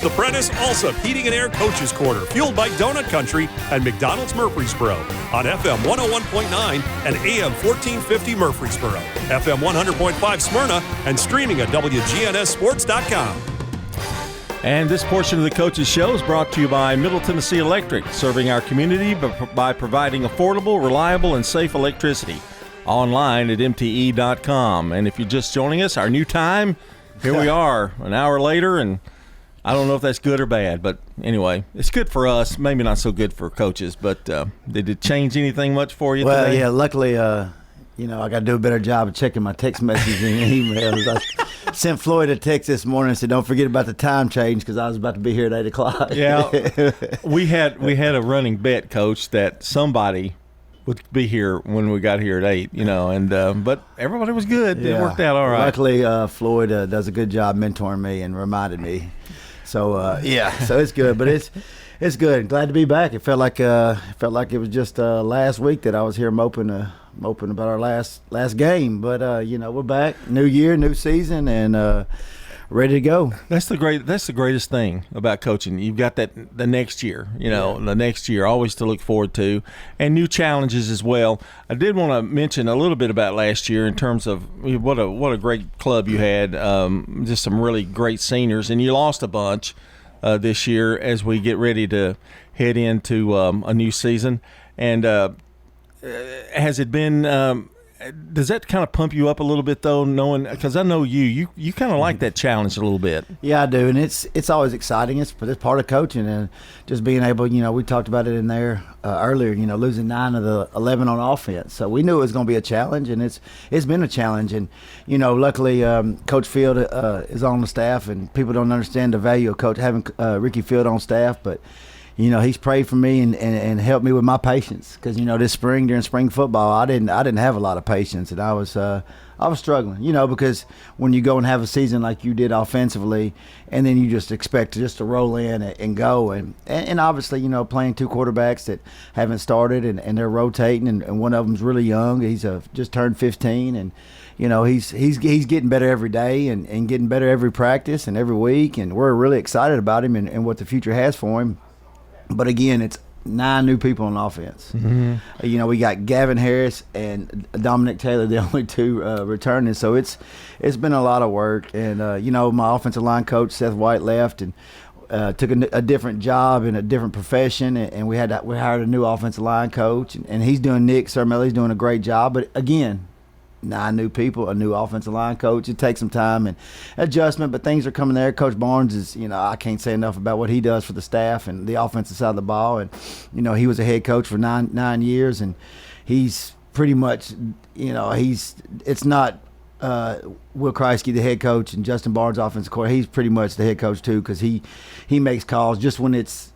The Prentice Alsop Heating and Air Coaches Corner, fueled by Donut Country and McDonald's Murfreesboro on FM 101.9 and AM 1450 Murfreesboro, FM 100.5 Smyrna, and streaming at WGNSSports.com. And this portion of the Coaches Show is brought to you by Middle Tennessee Electric, serving our community by providing affordable, reliable, and safe electricity. Online at mte.com. And if you're just joining us, our new time, here we are, an hour later, and I don't know if that's good or bad, but anyway, it's good for us, maybe not so good for coaches, but did it change anything much for you today? Well, yeah, luckily, I got to do a better job of checking my text messages and emails. I sent Floyd a text this morning and said, don't forget about the time change because I was about to be here at 8 o'clock. Yeah, we had a running bet, Coach, that somebody would be here when we got here at 8, and but everybody was good. Yeah. It worked out all right. Luckily, Floyd does a good job mentoring me and reminded me. So, so it's good, but it's good. Glad to be back. It felt like it was just last week that I was here moping about our last game, but we're back, new year, new season, and ready to go. That's the greatest thing about coaching. You've got the next year, the next year always to look forward to, and new challenges as well. I did want to mention a little bit about last year in terms of what a great club you had, just some really great seniors, and you lost a bunch this year as we get ready to head into a new season. And has it been does that kind of pump you up a little bit, though, knowing, because I know you kind of like that challenge a little bit? Yeah, I do, and it's always exciting. It's part of coaching, and just being able, we talked about it in there earlier, losing 9 of the 11 on offense. So we knew it was going to be a challenge, and it's been a challenge. And, luckily, Coach Field is on the staff, and people don't understand the value of having Ricky Field on staff, but he's prayed for me and helped me with my patience because this spring during spring football I didn't have a lot of patience, and I was struggling, because when you go and have a season like you did offensively, and then you just expect to roll in and go, and obviously playing 2 quarterbacks that haven't started and they're rotating, and one of them's really young. He's just turned 15, and he's getting better every day and getting better every practice and every week, and we're really excited about him and what the future has for him. But again, it's 9 new people on offense. Mm-hmm. We got Gavin Harris and Dominic Taylor, the only 2 returning. So it's been a lot of work. And my offensive line coach Seth White left and took a different job in a different profession. And we hired a new offensive line coach, and he's doing Nick Cermelli's doing a great job. But again, 9 new people, a new offensive line coach. It takes some time and adjustment, but things are coming there. Coach Barnes is, I can't say enough about what he does for the staff and the offensive side of the ball. And, he was a head coach for nine years, and he's pretty much, it's not Will Kriesky, the head coach, and Justin Barnes, offensive coordinator. He's pretty much the head coach too, because he makes calls. Just when it's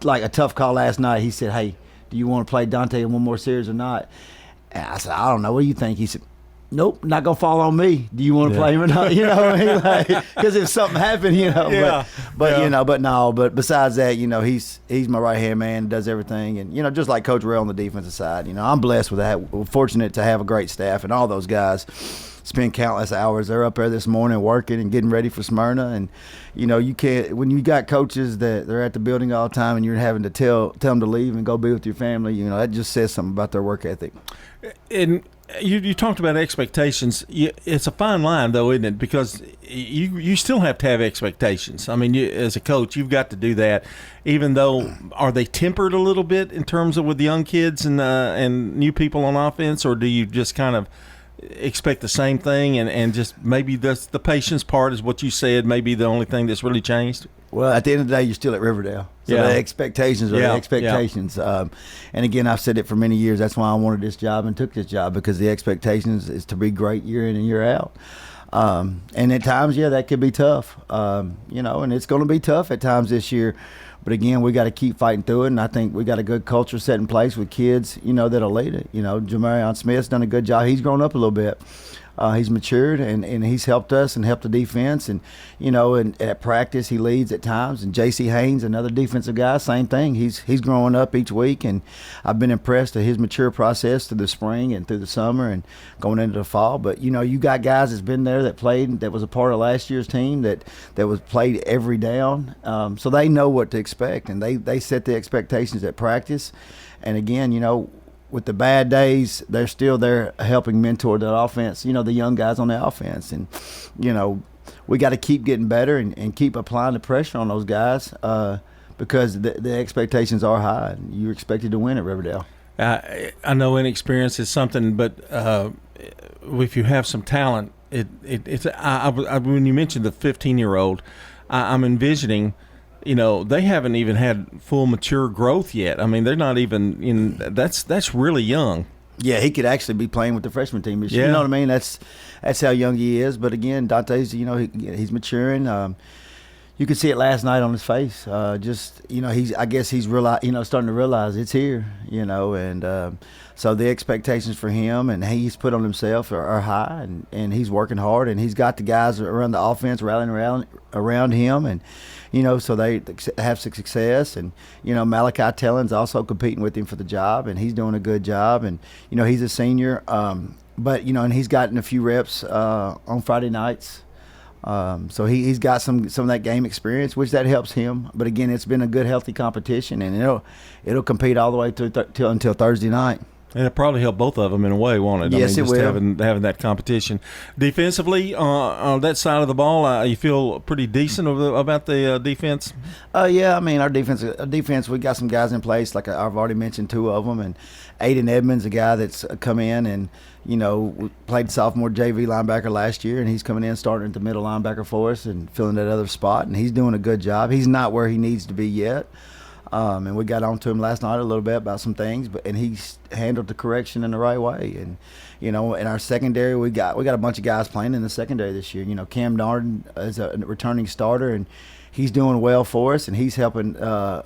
like a tough call last night, he said, "Hey, do you want to play Dante in one more series or not?" And I said, "I don't know. What do you think?" He said, "Nope, not gonna fall on me. Do you want to play him or not?" Because if something happened, But besides that, he's my right hand man, does everything, and just like Coach Rell on the defensive side, I'm blessed with that. We're fortunate to have a great staff, and all those guys spend countless hours. They're up there this morning working and getting ready for Smyrna, and you can't, when you got coaches that they're at the building all the time and you're having to tell them to leave and go be with your family. That just says something about their work ethic. And you talked about expectations. It's a fine line, though, isn't it? Because you still have to have expectations. I mean, as a coach, you've got to do that. Even though, are they tempered a little bit in terms of with the young kids and new people on offense, or do you just kind of expect the same thing and just maybe the patience part is what you said, maybe the only thing that's really changed? Well, at the end of the day, you're still at Riverdale. So the expectations are the expectations. And again, I've said it for many years. That's why I wanted this job and took this job, because the expectations is to be great year in and year out. And at times, that could be tough, and it's going to be tough at times this year. But again, we got to keep fighting through it, and I think we got a good culture set in place with kids, that'll lead it. Jamarion Smith's done a good job. He's grown up a little bit. He's matured, and he's helped us and helped the defense. And, and at practice he leads at times. And J.C. Haynes, another defensive guy, same thing. He's growing up each week, and I've been impressed at his mature process through the spring and through the summer and going into the fall. But, you got guys that's been there that played, that was a part of last year's team that was played every down. So they know what to expect, and they set the expectations at practice. And again, with the bad days, they're still there helping mentor the offense, the young guys on the offense. And, we got to keep getting better and keep applying the pressure on those guys because the expectations are high. And you're expected to win at Riverdale. I know inexperience is something, but if you have some talent, when you mentioned the 15-year-old, I'm envisioning – they haven't even had full mature growth yet. I mean, they're not even in. That's really young. Yeah, he could actually be playing with the freshman team this year. Yeah. You know what I mean? That's how young he is. But again, Dante's, he's maturing. You could see it last night on his face. I guess he's starting to realize it's here. And so the expectations for him and he's put on himself are high, and he's working hard, and he's got the guys around the offense rallying around him, and so they have success. And Malachi Tellen's also competing with him for the job, and he's doing a good job. And he's a senior, but and he's gotten a few reps on Friday nights. So he's got some of that game experience, which that helps him. But again, it's been a good, healthy competition, and it'll compete all the way until Thursday night. And it'll probably help both of them in a way, won't it? Yes, it will. Having that competition. Defensively, on that side of the ball, you feel pretty decent about the defense? Yeah, I mean, our defense, we got some guys in place. Like I've already mentioned two of them. And Aiden Edmonds, a guy that's come in and, played sophomore JV linebacker last year, and he's coming in starting at the middle linebacker for us and filling that other spot. And he's doing a good job. He's not where he needs to be yet. And we got on to him last night a little bit about some things, and he's handled the correction in the right way. And in our secondary, we got a bunch of guys playing in the secondary this year. Cam Darden is a returning starter, and he's doing well for us, and he's helping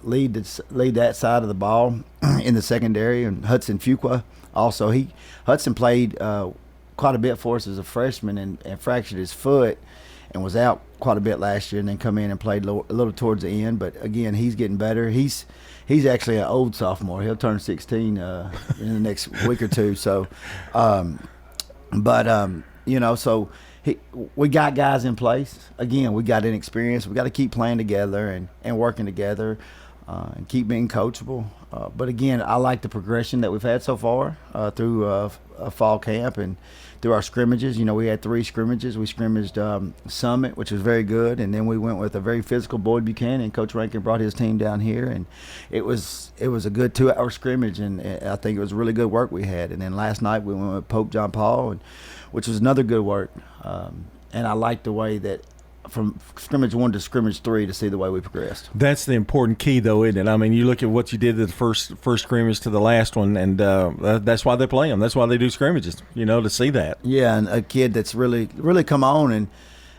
lead that side of the ball in the secondary. And Hudson Fuqua also, Hudson played quite a bit for us as a freshman and fractured his foot and was out quite a bit last year, and then come in and played a little towards the end. But again, he's getting better. He's actually an old sophomore. He'll turn 16 in the next week or two. So, so we got guys in place. Again, we got inexperience. We got to keep playing together and working together and keep being coachable. But again, I like the progression that we've had so far through a fall camp and through our scrimmages. We had 3 scrimmages. We scrimmaged Summit, which was very good, and then we went with a very physical Boyd Buchanan. Coach Rankin brought his team down here, and it was a good 2-hour scrimmage, and I think it was really good work we had. And then last night we went with Pope John Paul, which was another good work. And I liked the way that from scrimmage 1 to scrimmage 3 to see the way we progressed. That's the important key, though, isn't it? I mean, you look at what you did at the first scrimmage to the last one, and that's why they play them. That's why they do scrimmages, to see that. Yeah, and a kid that's really, really come on, and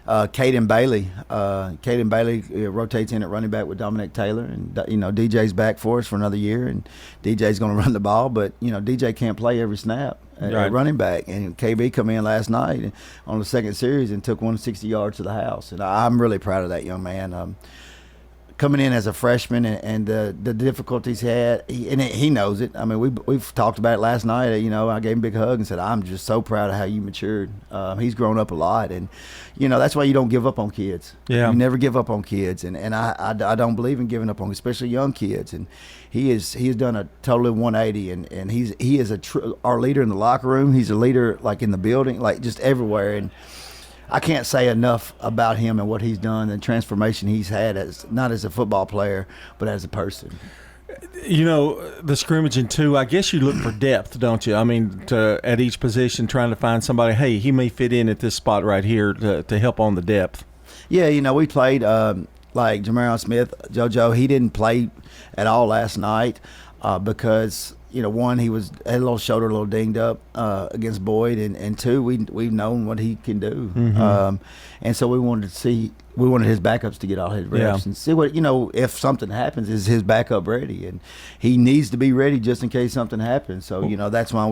Caden Bailey. Caden Bailey rotates in at running back with Dominic Taylor, and DJ's back for us for another year, and DJ's going to run the ball, but DJ can't play every snap at running back, and KB come in last night on the second series and took 160 yards to the house, and I'm really proud of that young man. Coming in as a freshman and the difficulties he had, he knows it. I mean, we've talked about it last night. I gave him a big hug and said, I'm just so proud of how you matured. He's grown up a lot, and that's why you don't give up on kids. Yeah, you never give up on kids, and I don't believe in giving up on especially young kids. And he has done a totally 180, and he is our leader in the locker room. He's a leader like in the building, like just everywhere. And I can't say enough about him and what he's done and transformation he's had not as a football player, but as a person. The scrimmaging too, I guess you look for depth, don't you? I mean, at each position, trying to find somebody, hey, he may fit in at this spot right here to help on the depth. Yeah, we played like Jamarion Smith, JoJo. He didn't play at all last night because one, he had a little shoulder, a little dinged up against Boyd, and two, we've known what he can do, Mm-hmm. and so we wanted to see we wanted his backups to get all his reps and see what, if something happens, is his backup ready? And he needs to be ready just in case something happens. So, that's why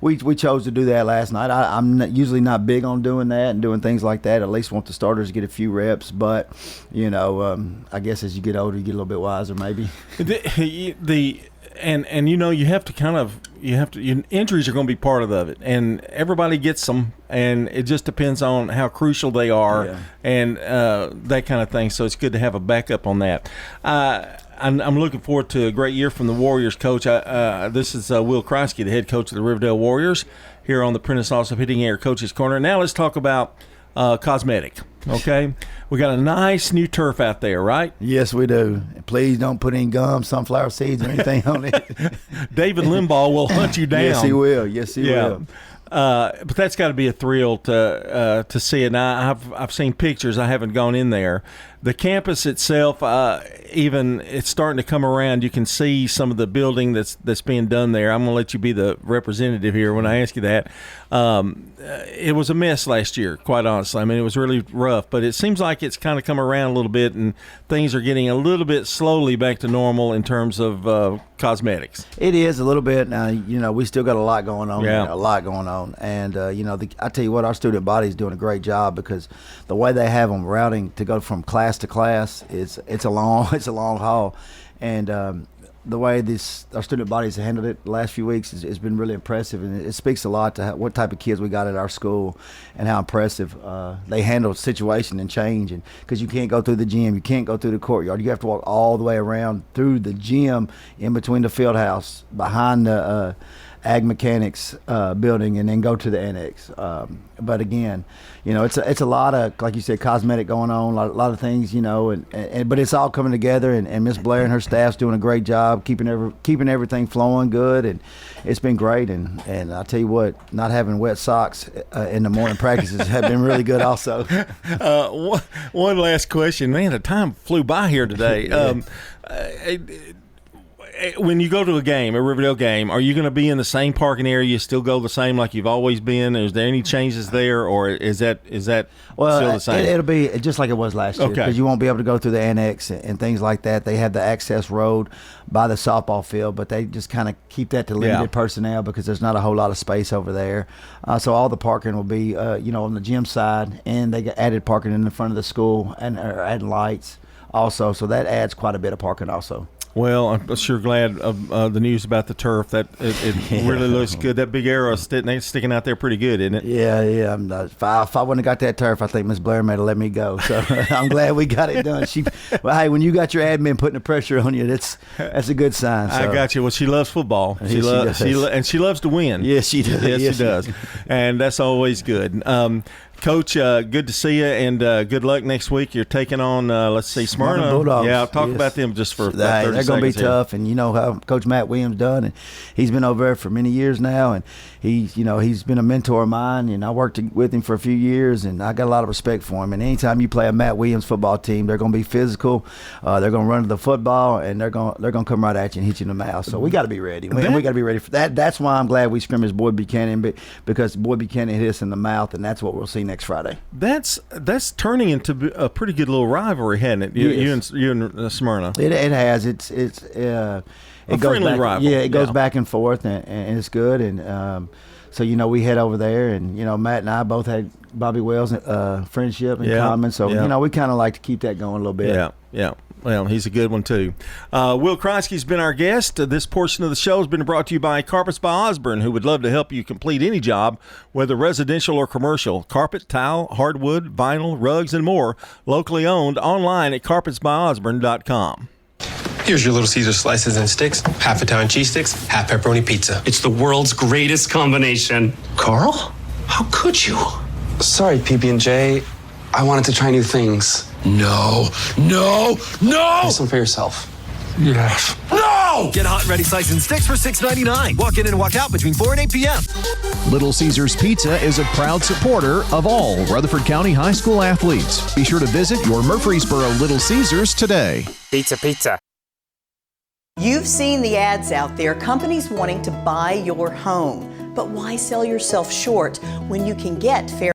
we chose to do that last night. I'm usually not big on doing that and doing things like that. At least want the starters to get a few reps. But, I guess as you get older, you get a little bit wiser maybe. And you have to your injuries are going to be part of it, and everybody gets them, and it just depends on how crucial they are and that kind of thing. So it's good to have a backup on that. I'm looking forward to a great year from the Warriors, Coach. This is Will Kriesky, the head coach of the Riverdale Warriors, here on the Prentice Allsup Heating Air Coach's Corner. Now let's talk about cosmetic. Okay, we got a nice new turf out there, right? Yes, we do. Please don't put any gum, sunflower seeds, or anything on it. David Limbaugh will hunt you down. Yes, he will. Yes, he will. But that's got to be a thrill to see it. Now, I've seen pictures. I haven't gone in there. The campus itself, even it's starting to come around. You can see some of the building that's being done there. I'm going to let you be the representative here when I ask you that. It was a mess last year, quite honestly. I mean, it was really rough, but it seems like it's kind of come around a little bit, and things are getting a little bit slowly back to normal in terms of cosmetics. It is a little bit. We still got a lot going on. Yeah. A lot going on. And, I tell you what, our student body is doing a great job, because the way they have them routing to go from class to class, it's a long haul. And the way our student bodies have handled it the last few weeks has been really impressive, and it speaks a lot to what type of kids we got at our school and how impressive they handle situation and change. And because you can't go through the gym, you can't go through the courtyard, you have to walk all the way around through the gym, in between the field house, behind the ag mechanics building, and then go to the annex. But again, it's a lot of, like you said, cosmetic going on, a lot of things, but it's all coming together, and Miss Blair and her staff's doing a great job keeping everything flowing good, and it's been great. And I'll tell you what, not having wet socks in the morning practices have been really good also. One last question, man. The time flew by here today. When you go to a Riverdale game, are you going to be in the same parking area? You still go the same like you've always been? Is there any changes there, or is that still the same? It'll be just like it was last year, because you won't be able to go through the annex and things like that. They have the access road by the softball field, but they just kind of keep that to limited personnel, because there's not a whole lot of space over there. So all the parking will be, on the gym side, and they got added parking in the front of the school, and adding lights also. So that adds quite a bit of parking also. Well, I'm sure glad of the news about the turf. That it really looks good. That big arrow sticking out there pretty good, isn't it? Yeah. If I wouldn't have got that turf, I think Miss Blair may have let me go. So I'm glad we got it done. Hey, when you got your admin putting the pressure on you, that's a good sign. So. I got you. Well, she loves football. She loves to win. Yes, she does. Yes, she does. And that's always good. Coach, good to see you, and good luck next week. You're taking on, Smyrna Bulldogs. Yeah, I'll talk about them just for 30 seconds. They're going to be tough, and you know how Coach Matt Williams done, and he's been over there for many years now, and he's been a mentor of mine, and I worked with him for a few years, and I got a lot of respect for him. And anytime you play a Matt Williams football team, they're going to be physical. They're going to run to the football, and they're going to come right at you and hit you in the mouth. So we got to be ready. We got to be ready for that. That's why I'm glad we scrimmaged Boyd Buchanan, because Boyd Buchanan hit us in the mouth, and that's what we'll see next Friday. That's turning into a pretty good little rivalry, hasn't it? You and Smyrna. It has. It's a friendly rival. Yeah, it goes back and forth, and it's good. And so we head over there, and Matt and I both had Bobby Wells' friendship in common. So we kind of like to keep that going a little bit. Yeah. Well, he's a good one, too. Will Kriesky's been our guest. This portion of the show has been brought to you by Carpets by Osborne, who would love to help you complete any job, whether residential or commercial. Carpet, tile, hardwood, vinyl, rugs, and more. Locally owned, online at carpetsbyosborne.com. Here's your Little Caesar slices and sticks, half Italian cheese sticks, half pepperoni pizza. It's the world's greatest combination. Carl? How could you? Sorry, PB&J. I wanted to try new things. No! Get some for yourself. Yes. No! Get hot and ready slices and sticks for $6.99. Walk in and walk out between 4 and 8 p.m. Little Caesars Pizza is a proud supporter of all Rutherford County High School athletes. Be sure to visit your Murfreesboro Little Caesars today. Pizza. You've seen the ads out there, companies wanting to buy your home. But why sell yourself short when you can get fair